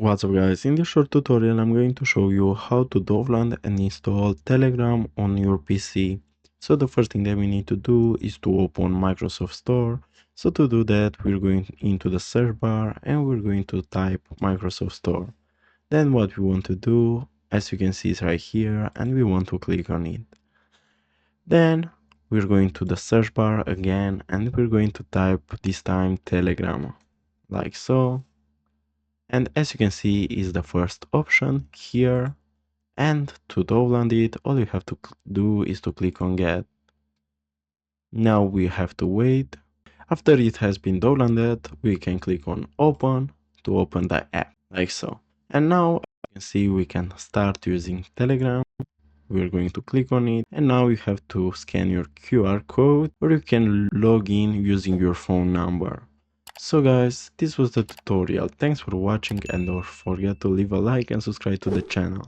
What's up guys, in this short tutorial I'm going to show you how to download and install Telegram on your PC. So the first thing that we need to do is to open Microsoft Store. So to do that we're going into the search bar and we're going to type Microsoft Store. Then what we want to do, as you can see, is right here and we want to click on it. Then we're going to the search bar again and we're going to type this time Telegram, like so. And as you can see is the first option here, and to download it all you have to do is to click on get. Now we have to wait. After it has been downloaded we can click on open to open the app, like so. And now you can see we can start using Telegram. We're going to click on it and now you have to scan your QR code or you can log in using your phone number. So guys, this was the tutorial. Thanks for watching and don't forget to leave a like and subscribe to the channel.